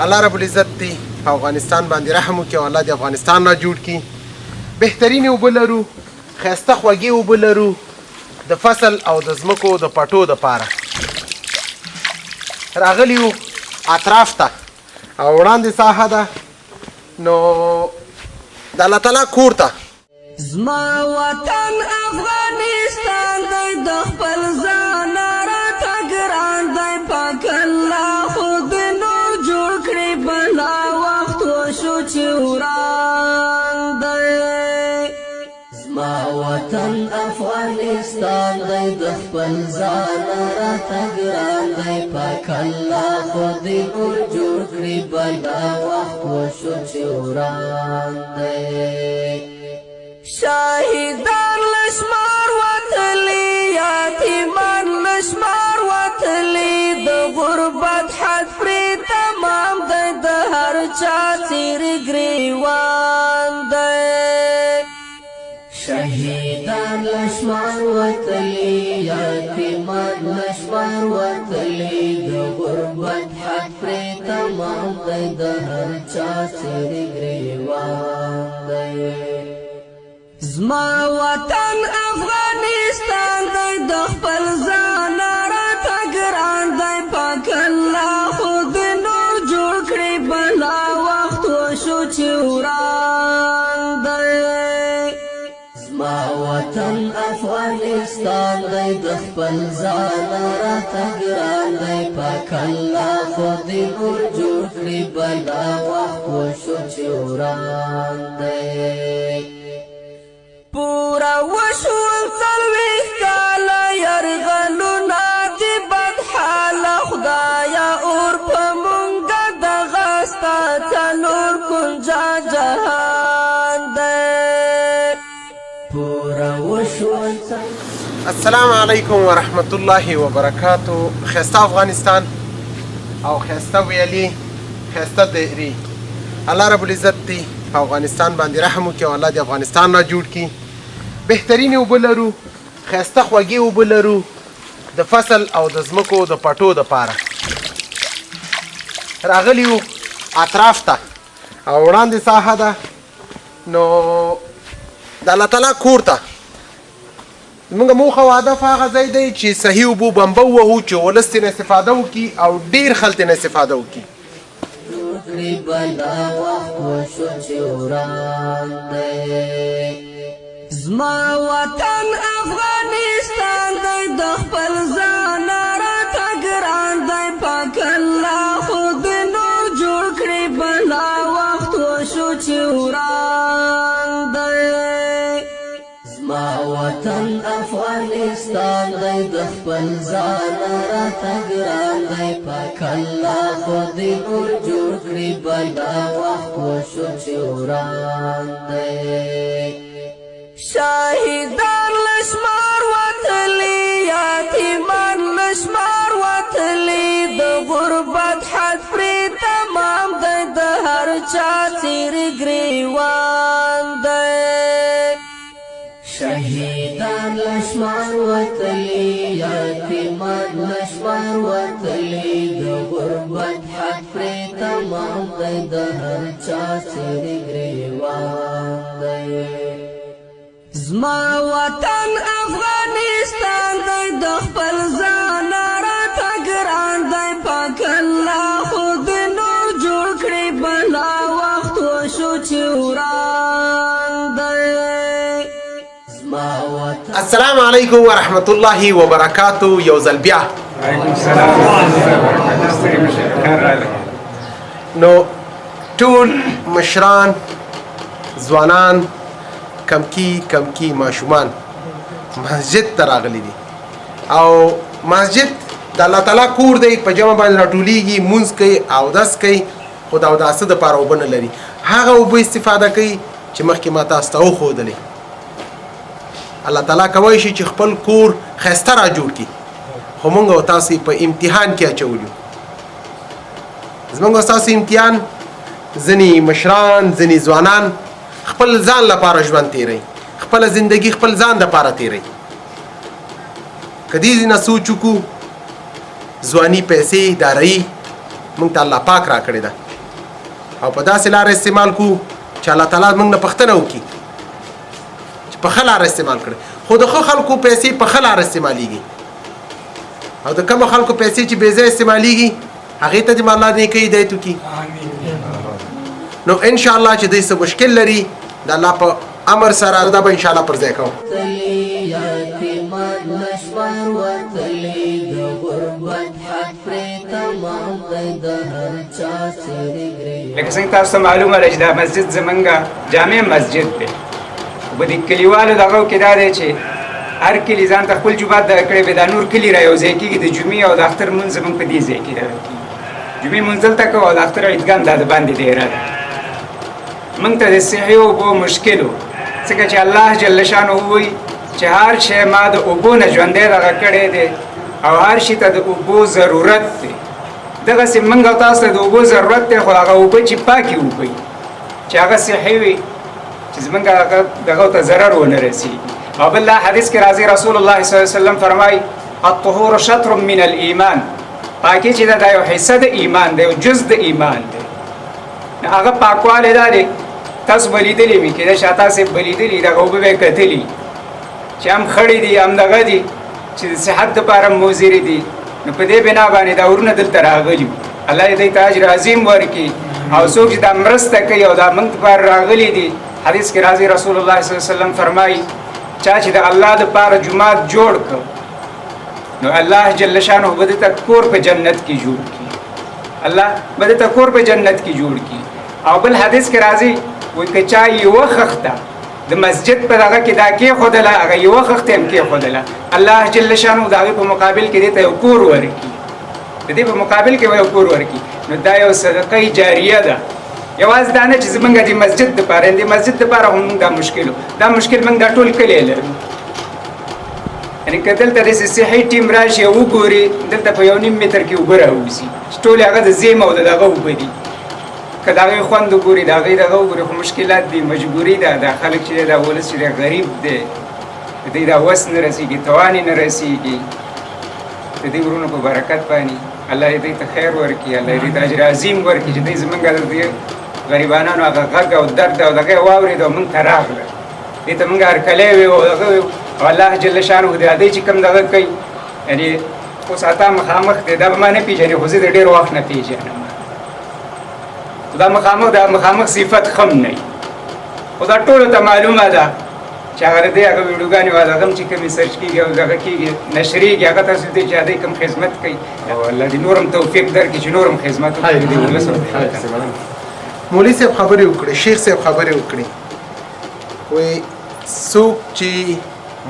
الله رب العزت دی په افغانستان باندې رحم وکړي او الله د افغانستان را جوړ کړي. بهترینې اوبه لرو، ښایسته خوږې اوبه لرو د فصل او د ځمکو د پټو دپاره. راغلي یو اطراف ته او وړاندې ساحه ده، نو د الله تعالی کور ته. زما وطن افغانستان دی د خپل ځان راته ګران دی، پاک الله خو د نور جوړ کړي بلا وخت وشو چې وران دی. زما وطن افغانستان دی د خپل ځان راته ګران دی، پاک الله خو د نور جوړ کړي بلا وخت وشو چې وران دی. شاهدان لشمار وتلی، یتیمان لشمار وتلی، د غربت حد پرې تمام دی، د هر چا څیرې ګریوان دی. شهیدان لشمار وتلی، یتیمان لشمار وتلی، د غربت حد پرې تمام دی، د هر چا څیرې ګریوان دی. زما وطن افغانستان دی د خپل ځان راته ګران دی، پاک الله خو د نور جوړ کړي بلا وخت وشو چې وران دی. زما وطن افغانستان دی د خپل ځان راته ګران دی، پاک الله خو د نور جوړ کړي بلا وخت وشو چې وران دی. پورا وشول څلوېښت کاله یرغلونه د بد حاله، خدایه اور په مونږه دغه ستا څلور کنجه جهان دی. پورا وشول السلام علیکم ورحمت الله وبرکاتو. ښایسته افغانستان او ښایسته ویلي، ښایسته دایرې. الله رب العزت دی په افغانستان باندې رحم وکړي او الله د افغانستان را جوړ کړي. بهترینې اوبه لرو، ښایسته خوږې اوبه لرو د فصل او د ځمکو د پټو دپاره. راغلي یو اطراف ته او وړاندې ساحه ده، نو د الله تعالی کور ته. زموږ موخه او هدف هغه ځای دی چې صحیح اوبو بمبه ووهو چې ولس ترې استفاده وکړي او ډېر خلک ترې استفاده وکړي. زما وطن افغانستان دی د خپل ځان راته ګران دی، پاک الله خو د نور جوړ کړي بلا وخت وشو چې وران دی. زما وطن افغانستان دی د خپل ځان راته ګران دی، پاک الله خو د نور جوړ کړي بلا وخت وشو چې وران دی. شاهدان لشمار وتلی، یتیمان لشمار وتلی، د غربت حد پرې تمام دی، د هر چا څیرې ګریوان دی. شهیدان لشمار وتلی، یتیمان لشمار وتلی، د غربت حد پرې تمام دی، د هر چا څیرې ګریوان دی. زما وطن افغانستان دی د خپل ځان راته ګران دی، پاک الله خو د نور جوړ کړي بلا وخت وشو چې وران دی. السلام علیکم ورحمت الله وبرکاتو. یو ځل بیا نو ټول مشران، ځوانان، کمکی ماشومان مسجد ته راغلي دي او مسجد د الله تعالی کور دی. په جمع باندې راټولیږي، مونځ کوي، اودس کوي، خو د اوداسه دپاره اوبه نه لري. هغه اوبه استفاده کوي چې مخکې ما تاسو ته وښودلې. الله تعالی کولی شي چې خپل کور ښایسته را جوړ کړي، خو موږ او تاسو په امتحان کې اچولو. زموږ او ستاسو امتحان، ځینې مشران، ځینې ځوانان خپل ځان لپاره ژوند تیروي، خپل زندگی خپل ځان لپاره تیروي. که دې نه سوچ وکړو ځواني پیسې دارایي موږ ته الله پاک را کړې ده، او په داسې لار استعمال کو چې الله تعالی موږ نه پښتنه وکړي چې په ښه لار استعمال کړي. خو د ښه خلکو پیسې په ښه لار استعمالیږي او د کومو خلکو پیسې چې بې ځایه استعمالیږي هغې ته دې الله نیکۍ هدایت وکړي. نو ان شاء الله چې دوی څه مشکل لري د الله په امر سره دا به ان شاء الله پر ځای کوم. لکه څنګه تاسو ته معلومه ده چې دا مسجد زمونږ جامع مسجد دی. په دې کلیوالو دغو کې دا دی چې هر کلي ځان ته خپل جومات دغه کړی وي. دا نور کلي را یو ځای کېږي د جمعې او د اختر لمونځ زمونږ په دې ځای کې دغه کېږي. جمعې لمونځ دلته کوو او د اختر عیدګاه هم دا د باندې دیره ده. موږ ته د صحي اوبو مشکل و ځکه چې الله جل شانه ووایي چې هر شی ما د اوبو نه ژوندی دغه کړی دی او هر شي ته د اوبو ضرورت دی. دغسې موږ او تاسو ته د اوبو ضرورت دی خو هغه اوبه چې پاکې اوبه چې هغه صحي وي چې زمونږ دغو ته ضرر ونه رسېږي. او بل حدیث کې راځي رسول الله صلی الله علیه وسلم فرمایي الطهور شطر من الایمان. پاکي چې دا یو حصه د ایمان دی، یو جز د ایمان دی. هغه پاکوالی دا دی تاسو به لیدلي وي کېدای شي تاسې به لیدلي دغه اوبه به یې کتلي چې هم خړې دي هم دغه دي چې د صحت دپاره مضرې دي. نو په دې بنا باندې دا ورونه دلته راغلي الله دې ته اجر عظیم ورکړي. او څوک چې دا مرسته کوي او دا موږ دپاره راغلي دي حدیث کې راځي رسول الله صلی الله علیه وسلم فرمایي چا چې د الله دپاره جومات جوړ کړ نو الله جل شانه به دې ته کور په جنت کې جوړ کړي. الله به دې ته کور په جنت کې جوړ کړي. او بل حدیث کې راځي وایي که چا یوه خښته د مسجد په دغه کې دا کېښودله هغه یوه خښته هم کېښودله الله جل شانه د هغې په مقابل کې دې ته یو کور ورکړي. د دې په مقابل کې به یو کور ورکړي. نو دا یو صدقه جاریه ده. یوازې دا نه چې زمونږ د مسجد دپاره د مسجد دپاره هم دا مشکل دا مشکل موږ دا ټول کلی لرو. یعنې که دلته داسې صحي ټیم راشي او وګوري دلته په 1.5 متر کې اوبه راوځي چې ټولې هغه د زیم او د دغه اوبه دي. که د هغې خوند وګوري د هغې دغه وګوري خو مشکلات دي، مجبوري ده. دا خلک چې دی دا ولس چې دی غریب دی، د دوی دا وس نه رسېږي، توان یې نه رسېږي. د دې ورونو په برکت باندې الله دې ته خیر ورکړي، الله دې ته اجر عظیم ورکړي چې دوی زمونږ د غریبانانو هغه غږ او درد او دغه یې واورېد او موږ ته راغله. دې ته موږ هرکلی ویو او دغه ویو او الله جل شانه د هغې چې کوم دغه کوي یعنې اوس اتا مخامخ دی دا به ما نه پېژنې خو زه د ډېر وخت نه پېژنم. دا مخامخ صفت خم نه وي خو دا ټولو ته معلومه ده چې هغه د دې هغه ویډیوګانې او هغه هم چې کومې سرچ کېږي او دغه کېږي نشرېږي هغه تاسو ته چې هغوی کوم خدمت کوي او الله دې نور هم توفیق درکړي چې نور هم خدمت وکړي د ولس. مولوي صاحب خبرې وکړې، شیخ صاحب خبرې وکړې، وایي څوک چې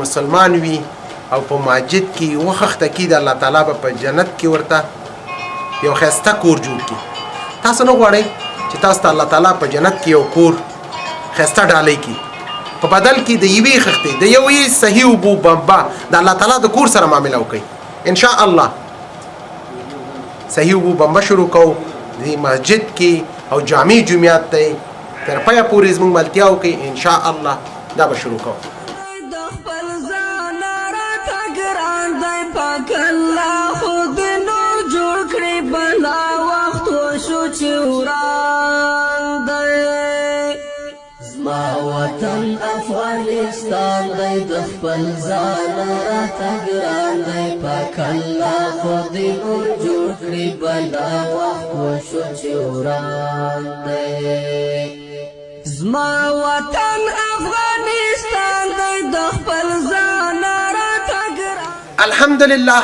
مسلمان وي او په مسجد کې وخښته کي د الله تعالی به په جنت کې ورته یو ښایسته کور جوړ کړي. تاسو نه غواړئ چې تاسو ته الله تعالی په جنت کې یو کور ښایسته ډالۍ کړي په بدل کې د یوې خښتې د یوې صحیح اوبو بمبه د الله تعالی د کور سره معامله وکړئ. ان شاء الله صحیح اوبو بمبه شروع کوو د مسجد کې او جامع جمعیات ته تر پایه پورې زموږ ملتیا وکړئ. ان شاء الله دا به شروع کوو. زما وطن افغانستان دی د خپل ځان راته ګران دی پاک الله خو دې نور جوړ کړي بلا وخت وشو چې وران دی. زما وطن افغانستان دی د خپل ځان راته ګران. الحمدلله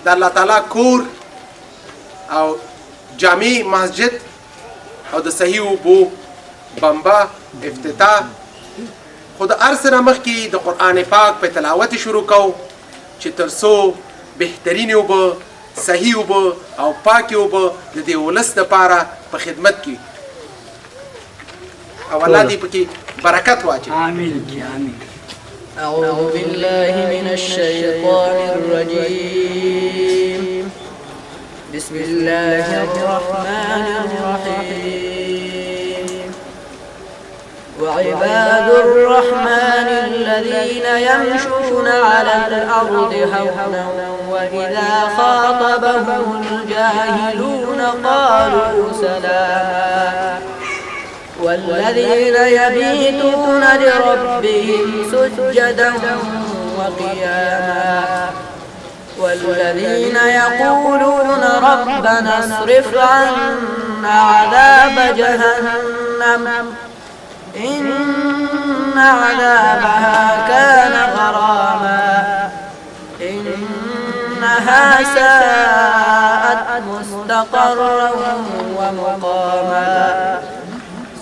د الله تعالی کور او جامع مسجد او د صحیح اوبو بمبا افتتاح خو د هر څه نه مخکې د قرآن پاک په تلاوت شروع کوو چې تر څو بهترینې اوبه صحیح اوبه او پاکې اوبه د دې ولس دپاره په خدمت کې او الله دې پکې برکت واچوي. آمین آمین. أعوذ بالله من الشيطان الرجيم. بسم الله الرحمن الرحيم. وعباد الرحمن الذين يمشون على الأرض هونا وإذا خاطبهم الجاهلون قالوا سلاما. والذين يبيتون لربهم سجدا وقياما والذين يقولون ربنا اصرف عنا عذاب جهنم إن عذابها كان غراما إنها ساءت مستقرا ومقاما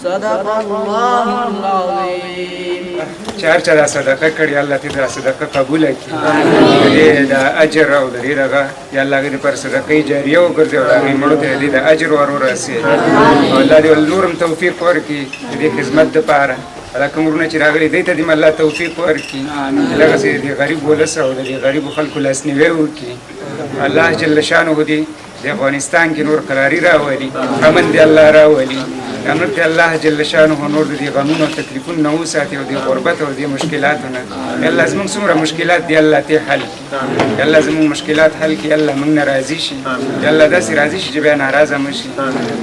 صدق الله العظيم. چار چا صدقه کړي الله دې دا صدقه قبول کړي دې دا اجر او دې راغه یا الله دې پر صدقه جاریه وګرځي او دې مړو ته دې دا اجر ورور راسي الله دې نورم توفیق ورکړي دې خدمت لپاره لکه مرونه چې راغلي دې ته دې الله توفیق ورکړي لکه چې دې غریب ولس او دې غریب خلکو لاسنیوي وکړي الله جل شانه دې د افغانستان کې نور قراری راولي امن دې الله راولي امر دې الله جل شانه نور دې غمونو تکلیفونو نو ساتي او دې غربت او دې مشکلاتونه الله زموږ څومره مشکلات دې الله ته حل الله زموږ مشکلات حل کړي الله موږ ناراضي شي الله داسې راضي شي چې بیا ناراضه مشي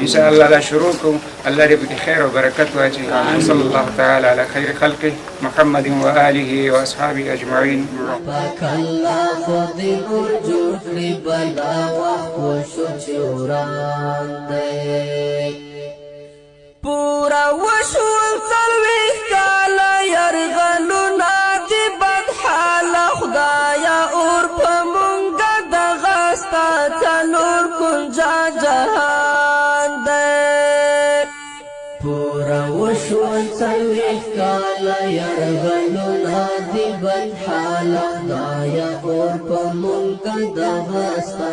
ان شاء الله لا شروع کو الله دې په خیر او برکت واچي صلی الله تعالی علی خیر خلقه محمد و آله و اصحابه اجمعین. پاک الله خود نور جوړ کړي بلا وشو چې وران دی پورا وشو څلوېښت کاله یرغلونه دي بد حاله خدایه اور په مونږه دغه ستا څلور کنجه جهان دی پورا وشو څلوېښت کاله یرغلونه دي بد حاله خدایه اور په مونږه دغه ستا